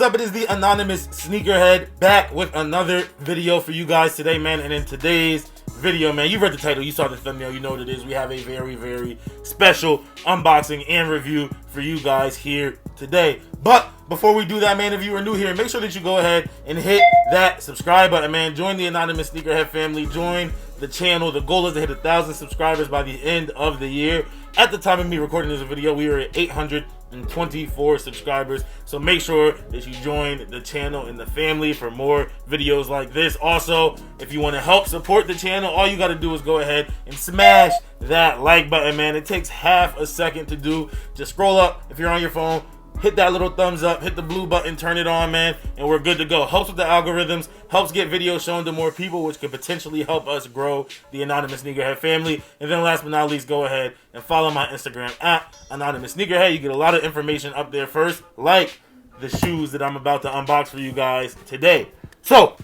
up? It is the anonymous sneakerhead back with another video for you guys today, man. And in today's video, man, you read the title, you saw the thumbnail, you know what it is. We have a very, very special unboxing and review for you guys here today. But before we do that, man, if you are new here, make sure that you go ahead and hit that subscribe button, man. Join the anonymous sneakerhead family. Join the channel. The goal is to hit 1,000 subscribers by the end of the year. At the time of me recording this video, we are at 824 subscribers. So make sure that you join the channel and the family for more videos like this. Also, if you want to help support the channel, all you got to do is go ahead and smash that like button, man. It takes half a second to do. Just scroll up if you're on your phone. Hit that little thumbs up, hit the blue button, turn it on, man, and we're good to go. Helps with the algorithms, helps get videos shown to more people, which could potentially help us grow the Anonymous Sneakerhead family. And then last but not least, go ahead and follow my Instagram at Anonymous Sneakerhead. You get a lot of information up there first, like the shoes that I'm about to unbox for you guys today. So,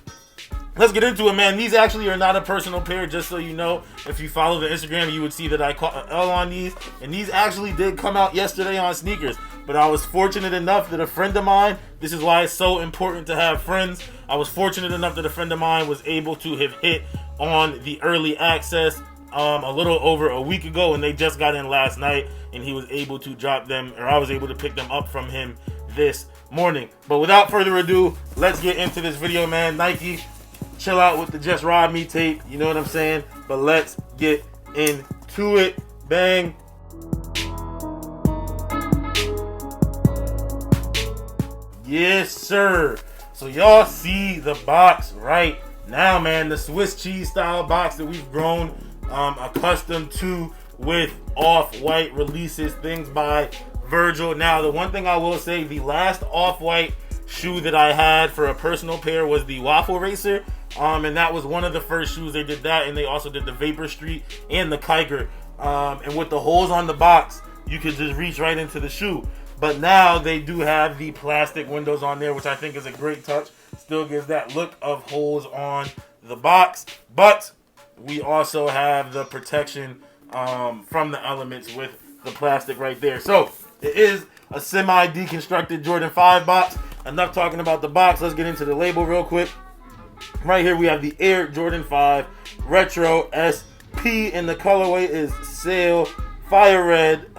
let's get into it, man. These actually are not a personal pair, just so you know. If you follow the Instagram, you would see that I caught an L on these. And these actually did come out yesterday on Sneakers. But I was fortunate enough that a friend of mine, this is why it's so important to have friends. I was fortunate enough that a friend of mine was able to have hit on the early access a little over a week ago. And they just got in last night. And he was able to drop them, or I was able to pick them up from him this morning. But without further ado, let's get into this video, man. Nike, chill out with the Just Ride Me tape, you know what I'm saying? But let's get into it. Bang. Yes, sir. So y'all see the box right now, man. The Swiss cheese style box that we've grown accustomed to with off-white releases, things by Virgil. Now, the one thing I will say, the last off-white shoe that I had for a personal pair was the Waffle Racer. And that was one of the first shoes they did that, and they also did the Vapor Street and the Kiger. And with the holes on the box, you could just reach right into the shoe. But now they do have the plastic windows on there, which I think is a great touch. Still gives that look of holes on the box. But we also have the protection from the elements with the plastic right there. So it is a semi-deconstructed Jordan 5 box. Enough talking about the box. Let's get into the label real quick. Right here we have the Air Jordan 5 Retro SP, and the colorway is Sail, Fire Red,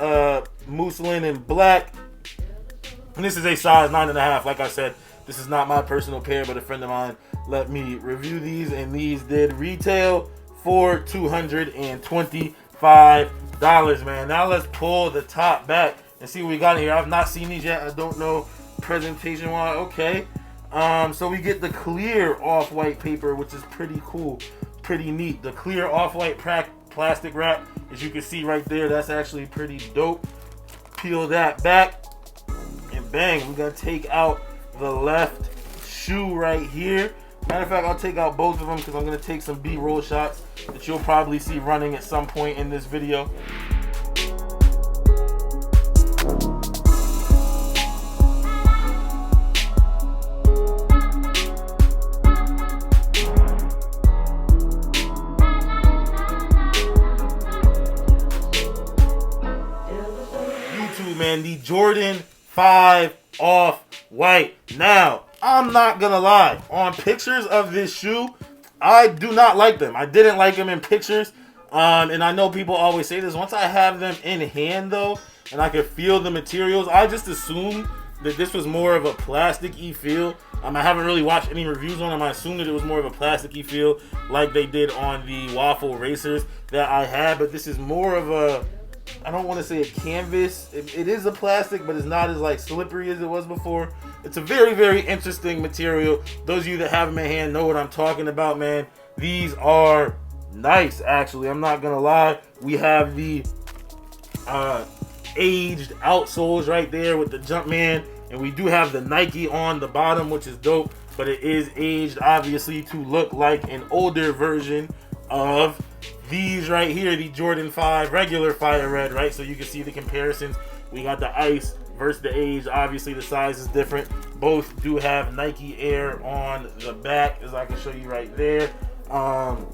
Mousseline, and Black. And this is a size 9.5. Like I said, this is not my personal pair, but a friend of mine let me review these, and these did retail for $225, man. Now let's pull the top back and see what we got in here. I've not seen these yet. I don't know presentation-wise. Okay. So we get the clear off-white paper, which is pretty cool, pretty neat. The clear off-white plastic wrap, as you can see right there, that's actually pretty dope. Peel that back, and bang, we're gonna take out the left shoe right here. Matter of fact, I'll take out both of them because I'm gonna take some B-roll shots that you'll probably see running at some point in this video. Man, the Jordan 5 off-white. Now, I'm not gonna lie, on pictures of this shoe, I do not like them. I didn't like them in pictures, and I know people always say this. Once I have them in hand, though, and I can feel the materials, I just assumed that this was more of a plastic-y feel. I haven't really watched any reviews on them. I assumed that it was more of a plastic-y feel like they did on the Waffle Racers that I had, but this is more of a, I don't want to say a canvas. It is a plastic, but it's not as like slippery as it was before. It's a very, very interesting material. Those of you that have them in hand know what I'm talking about, man. These are nice, actually. I'm not gonna lie. We have the aged outsoles right there with the Jumpman, and we do have the Nike on the bottom, which is dope. But it is aged, obviously, to look like an older version of these right here, the Jordan 5 regular Fire Red, right? So you can see the comparisons. We got the ice versus the age. Obviously, the size is different. Both do have Nike Air on the back, as I can show you right there. I'm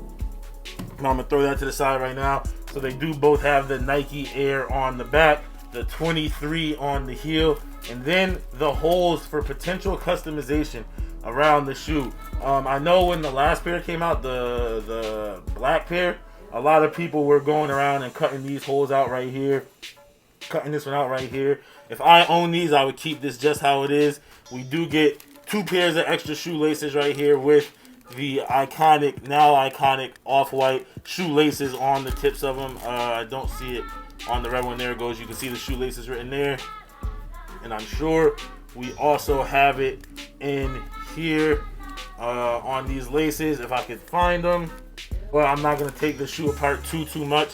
gonna throw that to the side right now. So they do both have the Nike Air on the back. the 23 on the heel, and then the holes for potential customization around the shoe. I know when the last pair came out, the black pair, a lot of people were going around and cutting these holes out right here, cutting this one out right here. If I own these, I would keep this just how it is. We do get 2 pairs of extra shoelaces right here with the iconic, now iconic off-white shoelaces on the tips of them. I don't see it on the red one. There it goes. You can see the shoelaces written there. And I'm sure we also have it in here on these laces if I could find them. Well, I'm not going to take the shoe apart too much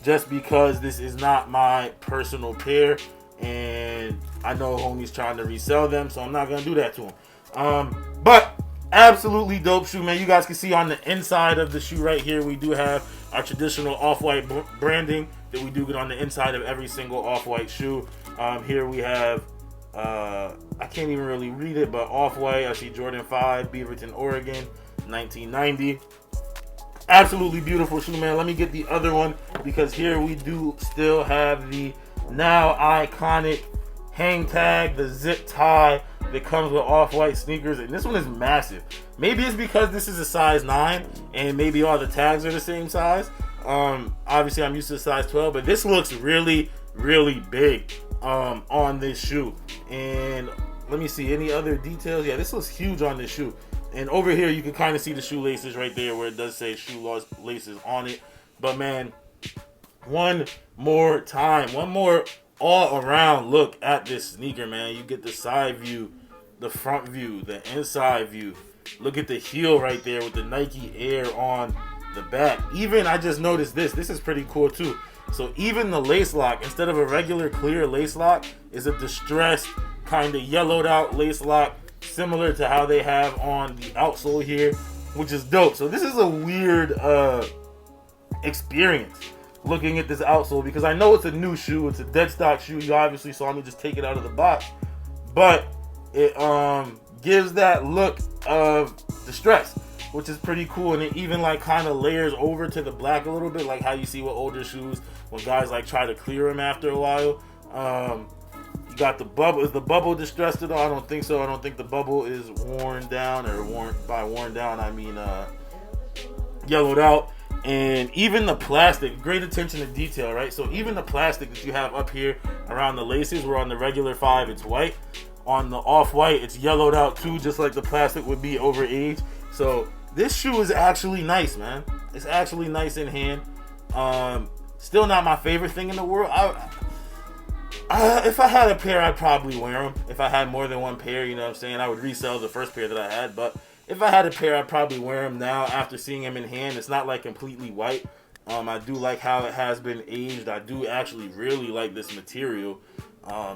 just because this is not my personal pair. And I know homie's trying to resell them, so I'm not going to do that to him. But absolutely dope shoe, man. You guys can see on the inside of the shoe right here, we do have our traditional off-white branding that we do get on the inside of every single off-white shoe. Here we have, I can't even really read it, but off-white. I see Jordan 5, Beaverton, Oregon, 1990. Absolutely beautiful shoe, man. Let me get the other one because here we do still have the now iconic hang tag, the zip tie that comes with off-white sneakers, and this one is massive. Maybe it's because this is a size 9 and maybe all the tags are the same size. Obviously I'm used to size 12, but this looks really big on this shoe. And let me see any other details. Yeah, this looks huge on this shoe. And over here you can kind of see the shoelaces right there where it does say shoelaces on it. But man, one more time, one more all around look at this sneaker, man. You get the side view, the front view, the inside view. Look at the heel right there with the Nike Air on the back. Even I just noticed this is pretty cool too. So even the lace lock, instead of a regular clear lace lock, is a distressed kind of yellowed out lace lock, similar to how they have on the outsole here, which is dope. So this is a weird experience looking at this outsole, because I know it's a new shoe, it's a dead stock shoe. You obviously saw me just take it out of the box, but it gives that look of distress, which is pretty cool. And it even like kind of layers over to the black a little bit, like how you see with older shoes when guys like try to clear them after a while. You got the bubble. Is the bubble distressed at all? I don't think so. I don't think the bubble is worn down, or worn down I mean yellowed out. And even the plastic, great attention to detail, right? So even the plastic that you have up here around the laces, where on the regular 5 it's white, on the off-white it's yellowed out too, just like the plastic would be over age. So this shoe is actually nice, man. It's actually nice in hand. Still not my favorite thing in the world. If I had a pair, I'd probably wear them. If I had more than one pair, you know what I'm saying, I would resell the first pair that I had. But if I had a pair, I'd probably wear them now after seeing them in hand. It's not like completely white. I do like how it has been aged. I do actually really like this material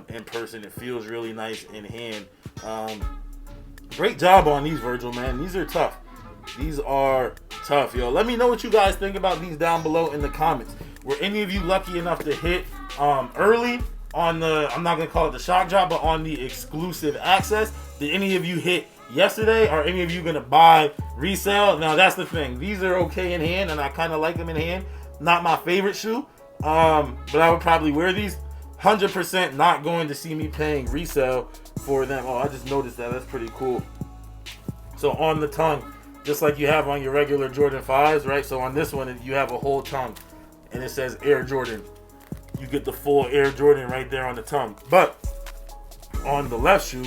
in person. It feels really nice in hand. Great job on these, Virgil, man. These are tough. These are tough, yo. Let me know what you guys think about these down below in the comments. Were any of you lucky enough to hit early on the, I'm not going to call it the shock drop, but on the exclusive access? Did any of you hit yesterday? Are any of you going to buy resale? Now, that's the thing. These are okay in hand, and I kind of like them in hand. Not my favorite shoe, but I would probably wear these. 100% not going to see me paying resale for them. Oh, I just noticed that. That's pretty cool. So on the tongue, just like you have on your regular Jordan 5s, right? So on this one, you have a whole tongue, and it says Air Jordan. You get the full Air Jordan right there on the tongue. But on the left shoe,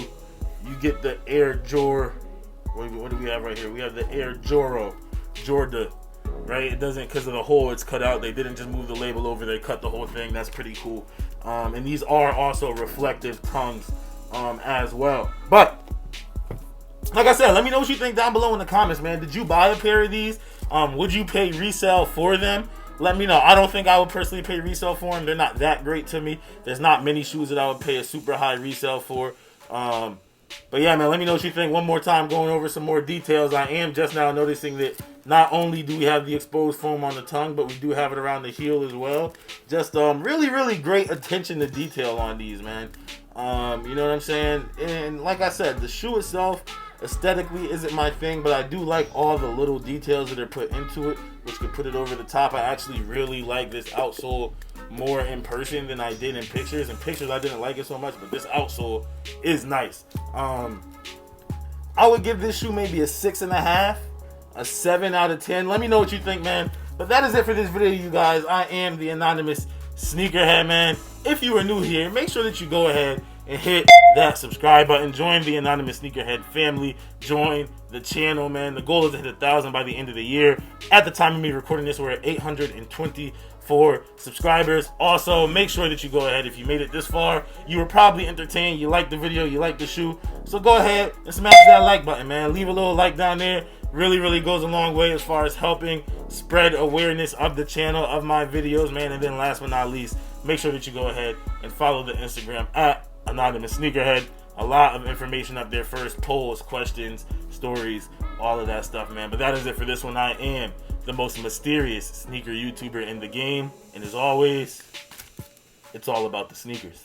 you get the Air Jor. What do we have right here? We have the Air Jorda, right? It doesn't, because of the hole it's cut out. They didn't just move the label over. They cut the whole thing. That's pretty cool. And these are also reflective tongues as well. But like I said, let me know what you think down below in the comments, man. Did you buy a pair of these? Would you pay resale for them? Let me know. I don't think I would personally pay resale for them. They're not that great to me. There's not many shoes that I would pay a super high resale for. But yeah, man, let me know what you think. One more time, going over some more details. I am just now noticing that not only do we have the exposed foam on the tongue, but we do have it around the heel as well. Just really great attention to detail on these, man. You know what I'm saying? And like I said, the shoe itself aesthetically isn't my thing, but I do like all the little details that are put into it, which could put it over the top. I actually really like this outsole more in person than I did in pictures. In pictures, I didn't like it so much, but this outsole is nice. I would give this shoe maybe a 6.5, a 7 out of 10. Let me know what you think, man. But that is it for this video, you guys. I am the anonymous Sneakerhead, man. If you are new here, make sure that you go ahead and hit that subscribe button. Join the anonymous Sneakerhead family. Join the channel, man. The goal is to hit 1,000 by the end of the year. At the time of me recording this, we're at 824 subscribers. Also, make sure that you go ahead, if you made it this far, you were probably entertained, you liked the video, you liked the shoe, so go ahead and smash that like button, man. Leave a little like down there. Really goes a long way as far as helping spread awareness of the channel, of my videos, man. And then last but not least, make sure that you go ahead and follow the Instagram at anonymous Sneakerhead. A lot of information up there. First, polls, questions, stories, all of that stuff, man. But that is it for this one. I am the most mysterious sneaker YouTuber in the game, and as always, it's all about the sneakers.